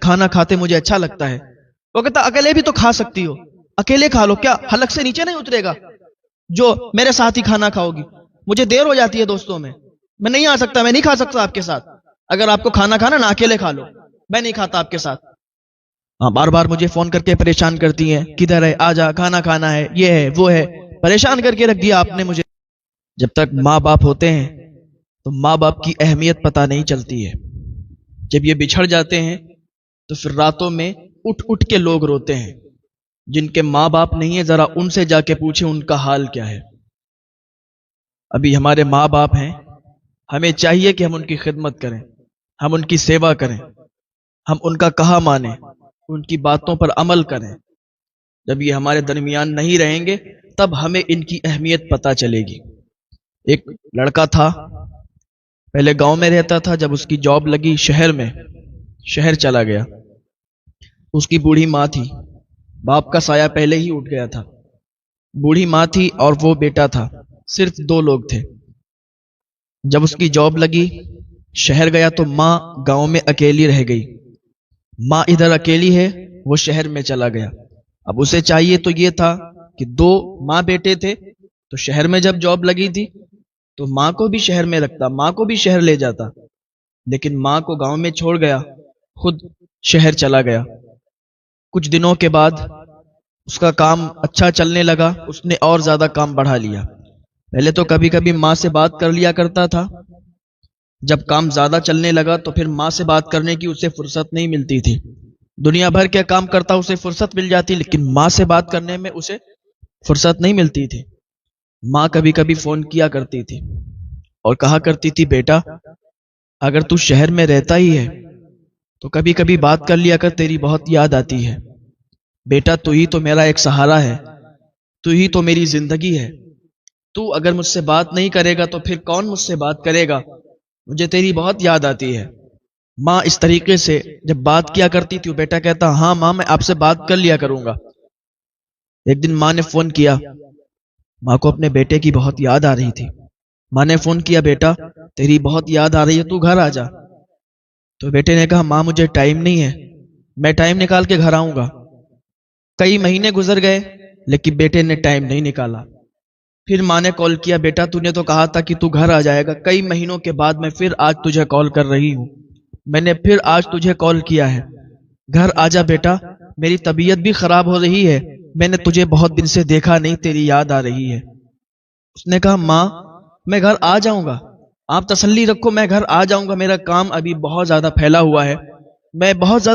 کھانا کھاتے مجھے اچھا لگتا ہے۔ وہ کہتا اکیلے بھی تو کھا سکتی ہو، اکیلے کھا لو، کیا حلق سے نیچے نہیں اترے گا جو میرے ساتھ ہی کھانا کھاؤ گی؟ مجھے دیر ہو جاتی ہے دوستوں میں نہیں آ سکتا، میں نہیں کھا سکتا آپ کے ساتھ۔ اگر آپ کو کھانا کھانا نا اکیلے کھا لو، میں نہیں کھاتا آپ کے ساتھ۔ ہاں، بار بار مجھے فون کر کے پریشان کرتی ہیں، کدھر ہے، آ جا، کھانا کھانا ہے، یہ ہے وہ ہے، پریشان کر کے رکھ دیا آپ نے مجھے۔ جب تک ماں باپ ہوتے ہیں تو ماں باپ کی اہمیت پتہ نہیں چلتی ہے۔ جب یہ بچھڑ جاتے ہیں تو پھر راتوں میں اٹھ اٹھ کے لوگ روتے ہیں۔ جن کے ماں باپ نہیں ہے ذرا ان سے جا کے پوچھیں ان کا حال کیا ہے۔ ابھی ہمارے ماں باپ ہیں، ہمیں چاہیے کہ ہم ان کی خدمت کریں، ہم ان کی سیوا کریں، ہم ان کا کہا مانیں، ان کی باتوں پر عمل کریں۔ جب یہ ہمارے درمیان نہیں رہیں گے تب ہمیں ان کی اہمیت پتہ چلے گی۔ ایک لڑکا تھا، پہلے گاؤں میں رہتا تھا، جب اس کی جاب لگی شہر میں، شہر چلا گیا۔ اس کی بوڑھی ماں تھی، باپ کا سایہ پہلے ہی اٹھ گیا تھا۔ بوڑھی ماں تھی اور وہ بیٹا تھا، صرف 2 لوگ تھے۔ جب اس کی جاب لگی شہر گیا تو ماں گاؤں میں اکیلی رہ گئی۔ ماں ادھر اکیلی ہے، وہ شہر میں چلا گیا۔ اب اسے چاہیے تو یہ تھا کہ 2 ماں بیٹے تھے، تو شہر میں جب جاب لگی تھی تو ماں کو بھی شہر میں رکھتا، ماں کو بھی شہر لے جاتا، لیکن ماں کو گاؤں میں چھوڑ گیا، خود شہر چلا گیا۔ کچھ دنوں کے بعد اس کا کام اچھا چلنے لگا، اس نے اور زیادہ کام بڑھا لیا۔ پہلے تو کبھی کبھی ماں سے بات کر لیا کرتا تھا، جب کام زیادہ چلنے لگا تو پھر ماں سے بات کرنے کی اسے فرصت نہیں ملتی تھی۔ دنیا بھر کے کام کرتا اسے فرصت مل جاتی، لیکن ماں سے بات کرنے میں اسے فرصت نہیں ملتی تھی۔ ماں کبھی کبھی فون کیا کرتی تھی اور کہا کرتی تھی، بیٹا اگر تو شہر میں رہتا ہی ہے تو کبھی کبھی بات کر لیا کر، تیری بہت یاد آتی ہے۔ بیٹا تو ہی تو میرا ایک سہارا ہے، تو ہی تو میری زندگی ہے، تو اگر مجھ سے بات نہیں کرے گا تو پھر کون مجھ سے بات کرے گا، مجھے تیری بہت یاد آتی ہے۔ ماں اس طریقے سے جب بات کیا کرتی تھی، بیٹا کہتا ہاں ماں میں آپ سے بات کر لیا کروں گا۔ ایک دن ماں نے فون کیا، ماں کو اپنے بیٹے کی بہت یاد آ رہی تھی۔ ماں نے فون کیا، بیٹا تیری بہت یاد آ رہی ہے، تو گھر آ جا۔ تو بیٹے نے کہا ماں مجھے ٹائم نہیں ہے، میں ٹائم نکال کے گھر آؤں گا۔ کئی مہینے گزر گئے لیکن بیٹے نے ٹائم نہیں نکالا۔ پھر ماں نے کال کیا، بیٹا تو نے تو کہا تھا کہ تو گھر آ جائے گا، کئی مہینوں کے بعد میں پھر آج تجھے کال کر رہی ہوں، میں نے پھر آج تجھے کال کیا ہے، گھر آ جا بیٹا، میری طبیعت بھی خراب ہو رہی ہے، میں نے تجھے بہت دن سے دیکھا نہیں، تیری یاد آ رہی ہے۔ اس نے کہا ماں میں گھر آ جاؤں گا، آپ تسلی رکھو، میں گھر آ جاؤں گا، میرا کام ابھی بہت زیادہ پھیلا ہوا ہے، میں بہت زیادہ